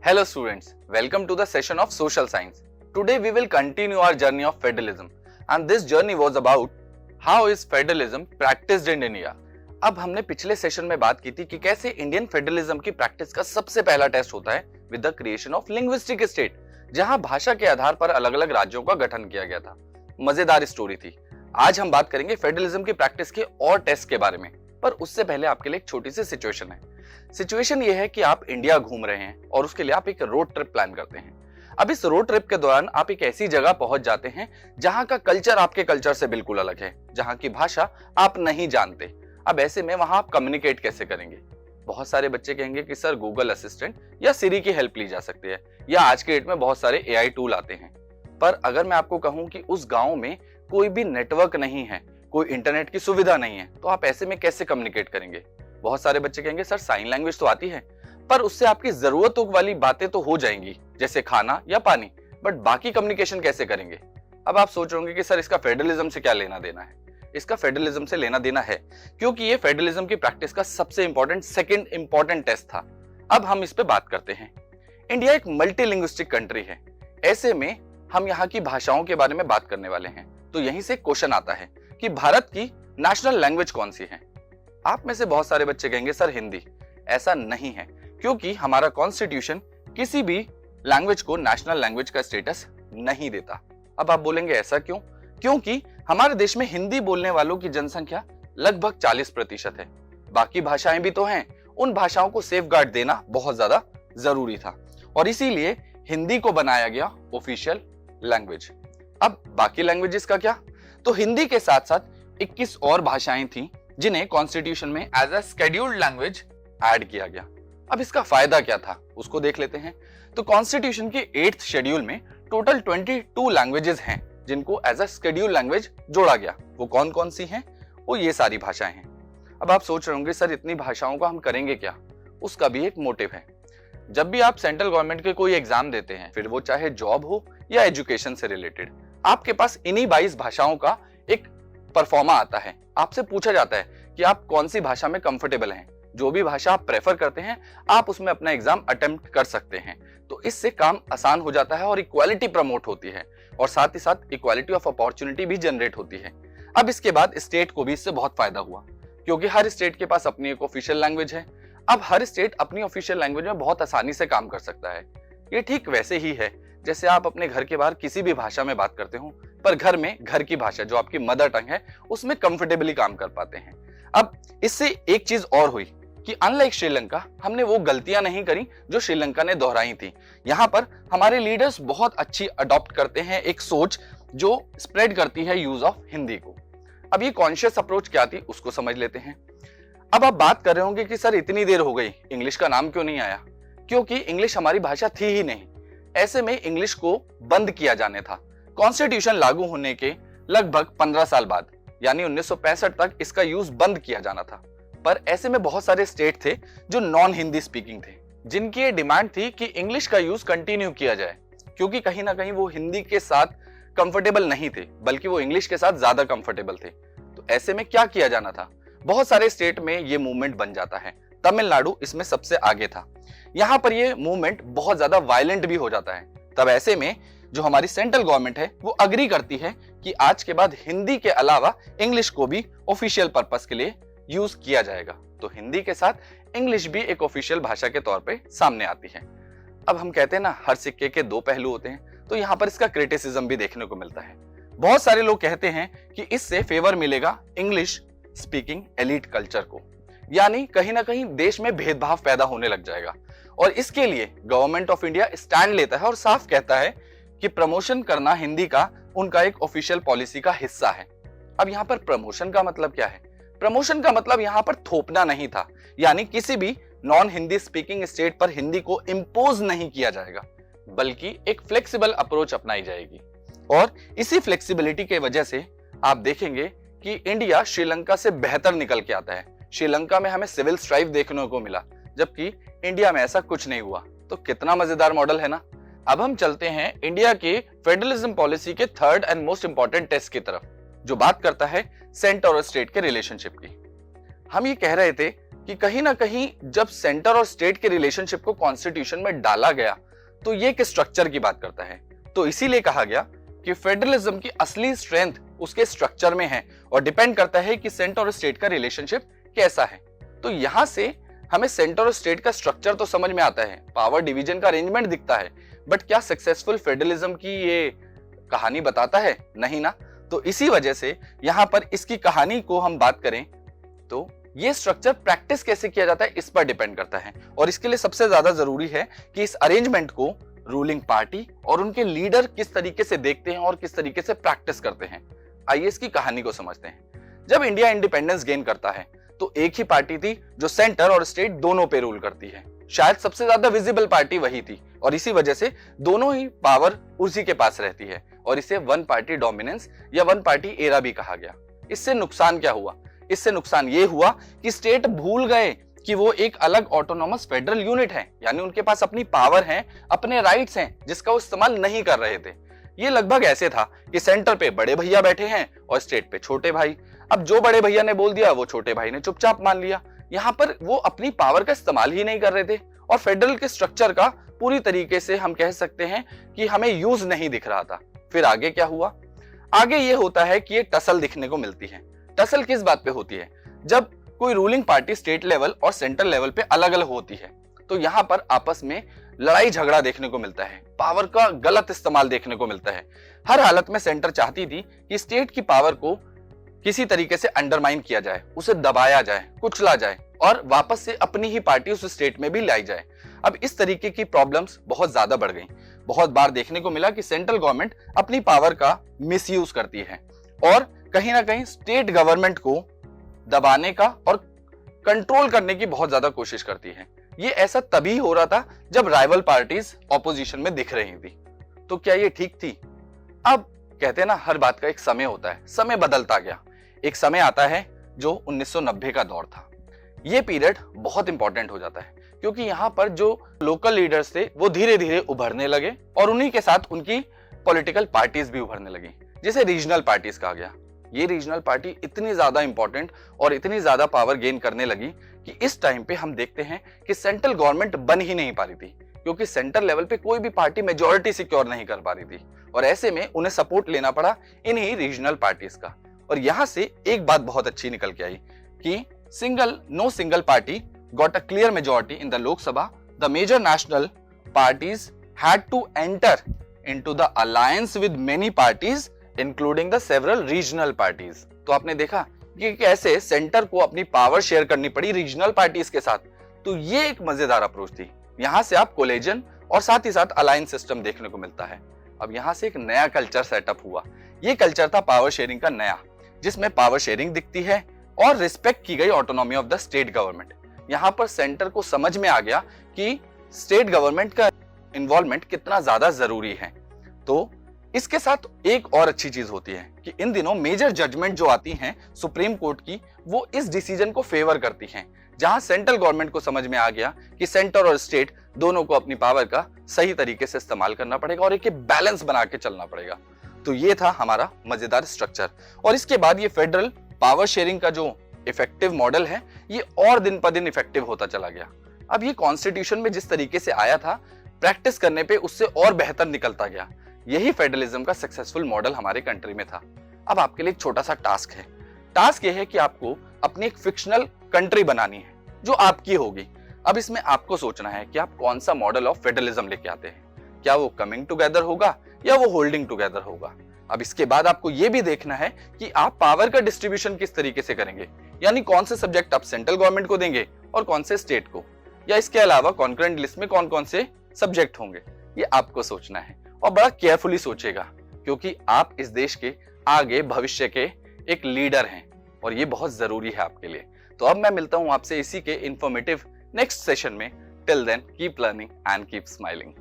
Hello students, welcome to the session of Social Science. Today we will continue our journey of federalism and this journey was about how is federalism practiced in India. अब हमने पिछले session में बात की थी कि कैसे Indian federalism की प्रैक्टिस का सबसे पहला टेस्ट होता है with the creation of linguistic state, जहां भाषा के आधार पर अलग अलग राज्यों का गठन किया गया था। मजेदार स्टोरी थी। आज हम बात करेंगे फेडरलिज्म की प्रैक्टिस के और टेस्ट के बारे में, पर उससे पहले आपके लिए एक छोटी सी सिचुएशन है। सिचुएशन ये है कि आप इंडिया घूम रहे हैं और उसके लिए आप एक रोड ट्रिप प्लान करते हैं। अब इस रोड ट्रिप के दौरान आप एक ऐसी जगह पहुंच जाते हैं जहां का कल्चर आपके कल्चर से बिल्कुल अलग है, जहां की भाषा आप नहीं जानते। अब ऐसे में वहां आप कम्युनिकेट कैसे करेंगे? बहुत सारे बच्चे कहेंगे कि सर गूगल असिस्टेंट या सिरी की हेल्प ली जा सकती है, या आज के डेट में बहुत सारे एआई टूल आते हैं। पर अगर मैं आपको कहूं कि उस गांव में कोई भी नेटवर्क नहीं है, कोई इंटरनेट की सुविधा नहीं है, तो आप ऐसे में कैसे कम्युनिकेट करेंगे? बहुत सारे बच्चे कहेंगे सर साइन लैंग्वेज तो आती है, पर उससे आपकी जरूरतों वाली बातें तो हो जाएंगी जैसे खाना या पानी, बट बाकी कम्युनिकेशन कैसे करेंगे? अब आप सोच रहे होंगे कि सर इसका फेडरलिज्म से क्या लेना देना है? इसका फेडरलिज्म से लेना देना है क्योंकि ये फेडरलिज्म की प्रैक्टिस का सबसे इंपॉर्टेंट सेकंड इंपॉर्टेंट टेस्ट था। अब हम इस पे बात करते हैं। इंडिया एक मल्टीलिंग्विस्टिक कंट्री है, ऐसे में हम यहाँ की भाषाओं के बारे में बात करने वाले हैं। तो यहीं से क्वेश्चन आता है कि भारत की नेशनल लैंग्वेज कौन सी है? आप में से बहुत सारे बच्चे कहेंगे सर हिंदी। ऐसा नहीं है, क्योंकि हमारा कॉन्स्टिट्यूशन किसी भी लैंग्वेज को नेशनल लैंग्वेज का स्टेटस नहीं देता। अब आप बोलेंगे ऐसा क्यों? क्योंकि हमारे देश में हिंदी बोलने वालों की जनसंख्या लगभग 40% है। बाकी भाषाएं भी तो हैं, उन भाषाओं को सेफगार्ड देना बहुत ज्यादा जरूरी था और इसीलिए हिंदी को बनाया गया ऑफिशियल लैंग्वेज। अब बाकी लैंग्वेजेस का क्या? तो हिंदी के साथ साथ 21 और भाषाएं थी जिन्हें कॉन्स्टिट्यूशन में as a scheduled language add किया गया। अब इसका फायदा क्या था उसको देख लेते हैं। तो कॉन्स्टिट्यूशन के 8th शेड्यूल में टोटल 22 लैंग्वेजेस हैं जिनको एज अ शेड्यूल्ड लैंग्वेज जोड़ा गया। वो कौन कौन सी हैं? वो ये सारी भाषाएं हैं। अब आप सोच रहे होंगे सर इतनी भाषाओं का हम करेंगे क्या? उसका भी एक मोटिव है। जब भी आप सेंट्रल गवर्नमेंट के कोई एग्जाम देते हैं, फिर वो चाहे जॉब हो या एजुकेशन से रिलेटेड, आपके पास इन्हीं 22 भाषाओं का एक परफॉर्मा आता है। आपसे पूछा जाता है कि आप कौन सी भाषा में कंफर्टेबल हैं। जो भी भाषा आप प्रेफर करते हैं आप उसमें अपना एग्जाम अटेम्प्ट कर सकते हैं। तो इससे काम आसान हो जाता है और इक्वालिटी प्रमोट होती है और साथ ही साथ इक्वालिटी ऑफ अपॉर्चुनिटी भी जनरेट होती है। अब इसके बाद स्टेट को भी इससे बहुत फायदा हुआ, क्योंकि हर स्टेट के पास अपनी एक ऑफिशियल लैंग्वेज है। अब हर स्टेट अपनी ऑफिशियल लैंग्वेज में बहुत आसानी से काम कर सकता है। ये ठीक वैसे ही है जैसे आप अपने घर के बाहर किसी भी भाषा में बात करते हो, पर घर में घर की भाषा जो आपकी मदर टंग है उसमें कंफर्टेबली काम कर पाते हैं। अब इससे एक चीज और हुई कि अनलाइक श्रीलंका, हमने वो गलतियां नहीं करी जो श्रीलंका ने दोहराई थी। यहाँ पर हमारे लीडर्स बहुत अच्छी अडॉप्ट करते हैं एक सोच जो स्प्रेड करती है यूज ऑफ हिंदी को। अब ये कॉन्शियस अप्रोच क्या थी उसको समझ लेते हैं। अब आप बात कर रहे होंगे कि सर इतनी देर हो गई, इंग्लिश का नाम क्यों नहीं आया? क्योंकि इंग्लिश हमारी भाषा थी ही नहीं। ऐसे में इंग्लिश को बंद किया जाने था। कॉन्स्टिट्यूशन लागू होने के लगभग 15 साल बाद, यानी 1965 तक इसका यूज बंद किया जाना था। पर ऐसे में बहुत सारे स्टेट थे जो नॉन हिंदी स्पीकिंग थे, जिनकी ये डिमांड थी कि इंग्लिश का यूज कंटिन्यू किया जाए, क्योंकि कहीं ना कहीं वो हिंदी के साथ कंफर्टेबल नहीं थे, बल्कि वो इंग्लिश के साथ ज्यादा कंफर्टेबल थे। तो ऐसे में क्या किया जाना था? बहुत सारे स्टेट में ये मूवमेंट बन जाता है। तमिलनाडु इसमें सबसे आगे था। यहाँ पर ये मूवमेंट बहुत ज्यादा वायलेंट भी हो जाता है। तब ऐसे में जो हमारी सेंट्रल गवर्नमेंट है वो अग्री करती है कि आज के बाद हिंदी के अलावा इंग्लिश को भी ऑफिशियल पर्पस के लिए यूज किया जाएगा। तो हिंदी के साथ इंग्लिश भी एक ऑफिशियल भाषा के तौर पे सामने आती है। अब हम कहते हैं ना हर सिक्के के दो पहलू होते हैं, तो यहाँ पर इसका क्रिटिसिज्म भी देखने को मिलता है। बहुत सारे लोग कहते हैं कि इससे फेवर मिलेगा इंग्लिश स्पीकिंग एलीट कल्चर को, यानी कहीं ना कहीं देश में भेदभाव पैदा होने लग जाएगा। और इसके लिए गवर्नमेंट ऑफ इंडिया स्टैंड लेता है और साफ कहता है कि प्रमोशन करना हिंदी का उनका एक ऑफिशियल पॉलिसी का हिस्सा है। अब यहाँ पर प्रमोशन का मतलब क्या है? प्रमोशन का मतलब यहाँ पर थोपना नहीं था, यानी किसी भी नॉन हिंदी स्पीकिंग स्टेट पर हिंदी को इंपोज नहीं किया जाएगा, बल्कि एक फ्लेक्सिबल अप्रोच अपनाई जाएगी। और इसी फ्लेक्सिबिलिटी के वजह से आप देखेंगे कि इंडिया श्रीलंका से बेहतर निकल के आता है। श्रीलंका में हमें सिविल स्ट्राइफ देखने को मिला, जबकि इंडिया में ऐसा कुछ नहीं हुआ। तो कितना मजेदार मॉडल है ना। अब हम चलते हैं इंडिया के फेडरलिज्म पॉलिसी के third and most important test की तरफ, जो बात करता है सेंटर और स्टेट के रिलेशनशिप की। हम ये कह रहे थे कि कहीं ना कहीं जब सेंटर और स्टेट के रिलेशनशिप को कॉन्स्टिट्यूशन में डाला गया तो ये एक स्ट्रक्चर की बात करता है। तो इसीलिए कहा गया कि फेडरलिज्म की असली स्ट्रेंथ उसके स्ट्रक्चर में है और डिपेंड करता है कि सेंटर और स्टेट का रिलेशनशिप कैसा है। तो यहां से हमें सेंटर और स्टेट का स्ट्रक्चर तो समझ में आता है, पावर डिवीजन का अरेंजमेंट दिखता है, बट क्या सक्सेसफुल फेडरलिज्म की ये कहानी बताता है? नहीं ना। तो इसी वजह से यहां पर इसकी कहानी को हम बात करें तो ये स्ट्रक्चर प्रैक्टिस कैसे किया जाता है इस पर डिपेंड करता है। और इसके लिए सबसे ज्यादा जरूरी है कि इस अरेंजमेंट को रूलिंग पार्टी और उनके लीडर किस तरीके से देखते हैं और किस तरीके से प्रैक्टिस करते हैं। आइए इसकी कहानी को समझते हैं। जब इंडिया इंडिपेंडेंस गेन करता है तो एक ही पार्टी थी जो सेंटर और स्टेट दोनों पे रूल करती है। शायद सबसे ज्यादा विजिबल पार्टी वही थी और इसी वजह से दोनों ही पावर उसी के पास रहती है और इसे वन पार्टी डोमिनेंस या वन पार्टी एरा भी कहा गया। इससे नुकसान क्या हुआ? इससे नुकसान ये हुआ कि स्टेट भूल गए कि वो एक अलग ऑटोनॉमस फेडरल यूनिट है, यानी उनके पास अपनी पावर है, अपने राइट्स हैं, जिसका वो इस्तेमाल नहीं कर रहे थे। ये लगभग ऐसे था कि सेंटर पे बड़े भैया बैठे हैं और स्टेट पे छोटे भाई। अब जो बड़े भैया ने बोल दिया वो छोटे भाई ने चुपचाप मान लिया। यहाँ पर वो अपनी पावर का इस्तेमाल ही नहीं कर रहे थे और फेडरल के स्ट्रक्चर का पूरी तरीके से हम कह सकते हैं कि हमें यूज नहीं दिख रहा था। फिर आगे क्या हुआ? आगे ये होता है कि एक टसल दिखने को मिलती है। टसल किस बात पे होती है? जब कोई रूलिंग पार्टी स्टेट लेवल और सेंट्रल लेवल पे अलग अलग होती है तो यहाँ पर आपस में लड़ाई झगड़ा देखने को मिलता है, पावर का गलत इस्तेमाल देखने को मिलता है। हर हालत में सेंटर चाहती थी कि स्टेट की पावर को किसी तरीके से अंडरमाइन किया जाए, उसे दबाया जाए, कुचला जाए और वापस से अपनी ही पार्टी उस स्टेट में भी लाई जाए। अब इस तरीके की प्रॉब्लम्स बहुत ज्यादा बढ़ गई। बहुत बार देखने को मिला कि सेंट्रल गवर्नमेंट अपनी पावर का मिसयूज करती है और कहीं ना कहीं स्टेट गवर्नमेंट को दबाने का और कंट्रोल करने की बहुत ज्यादा कोशिश करती है। ये ऐसा तभी हो रहा था जब राइवल पार्टीज ऑपोजिशन में दिख रही थी। तो क्या ये ठीक थी? अब कहते हैं ना, हर बात का एक समय होता है, समय बदलता गया। एक समय आता है जो 1990 का दौर था। ये पीरियड बहुत इंपॉर्टेंट हो जाता है क्योंकि यहाँ पर जो लोकल लीडर्स थे वो धीरे धीरे उभरने लगे और उन्हीं के साथ उनकी पॉलिटिकल पार्टीज भी उभरने लगी, जिसे रीजनल पार्टीज कहा गया। ये रीजनल पार्टी इतनी ज्यादा इंपॉर्टेंट और इतनी ज्यादा पावर गेन करने लगी कि इस टाइम पे हम देखते हैं कि सेंट्रल गवर्नमेंट बन ही नहीं पा रही थी क्योंकि सेंट्रल लेवल पे कोई भी पार्टी मेजॉरिटी सिक्योर नहीं कर पा रही थी और ऐसे में उन्हें सपोर्ट लेना पड़ा इन्हीं रीजनल पार्टीज का। और यहां से एक बात बहुत अच्छी निकल के आई कि no single party got a clear majority in the Lok Sabha. The major national parties had to enter into the alliance with many parties including the several regional parties. तो आपने देखा कि कैसे सेंटर को अपनी पावर शेयर करनी पड़ी regional parties के साथ। तो ये एक मजेदार अप्रोच थी। यहां से आप कोलेजन और साथ ही साथ अलायंस सिस्टम देखने को मिलता है। अब यहां से एक नया कल्चर सेटअप हुआ। ये कल्चर था पावर शेयरिंग का नया, जिसमें पावर शेयरिंग दिखती है और रिस्पेक्ट की गई autonomy of the state government. यहां पर सेंटर को समझ में आ गया कि स्टेट गवर्नमेंट का इन्वॉल्वमेंट कितना ज्यादा जरूरी है। तो इसके साथ एक और अच्छी चीज होती है कि इन दिनों मेजर जजमेंट जो आती हैं सुप्रीम कोर्ट की, वो इस डिसीजन को फेवर करती हैं, जहां सेंट्रल गवर्नमेंट को समझ में आ गया कि सेंटर और स्टेट दोनों को अपनी पावर का सही तरीके से इस्तेमाल करना पड़ेगा और एक बैलेंस बना के चलना पड़ेगा। तो ये था हमारा मजेदार स्ट्रक्चर। और इसके बाद ये फेडरल पावर शेयरिंग का जो इफेक्टिव मॉडल है ये और दिन पर दिन इफेक्टिव होता चला गया। अब ये कॉन्स्टिट्यूशन में जिस तरीके से आया था, प्रैक्टिस करने पे उससे और बेहतर निकलता गया। यही फेडरलिज्म का सक्सेसफुल मॉडल हमारे कंट्री में था। अब आपके लिए एक छोटा सा टास्क है। टास्क ये है कि आपको अपनी एक फिक्शनल कंट्री बनानी है जो आपकी होगी। अब इसमें आपको सोचना है कि आप कौन सा मॉडल ऑफ फेडरलिज्म लेके आते हैं। क्या वो कमिंग टुगेदर होगा या वो होल्डिंग टुगेदर होगा। अब इसके बाद आपको ये भी देखना है कि आप पावर का डिस्ट्रीब्यूशन किस तरीके से करेंगे, यानी कौन से सब्जेक्ट आप सेंट्रल गवर्नमेंट को देंगे और कौन से स्टेट को, या इसके अलावा कॉन्करेंट लिस्ट में कौन कौन से सब्जेक्ट होंगे। ये आपको सोचना है और बड़ा केयरफुली सोचेगा क्योंकि आप इस देश के आगे भविष्य के एक लीडर हैं और ये बहुत जरूरी है आपके लिए। तो अब मैं मिलता हूं आपसे इसी के इंफॉर्मेटिव नेक्स्ट सेशन में। Till then keep learning and keep smiling.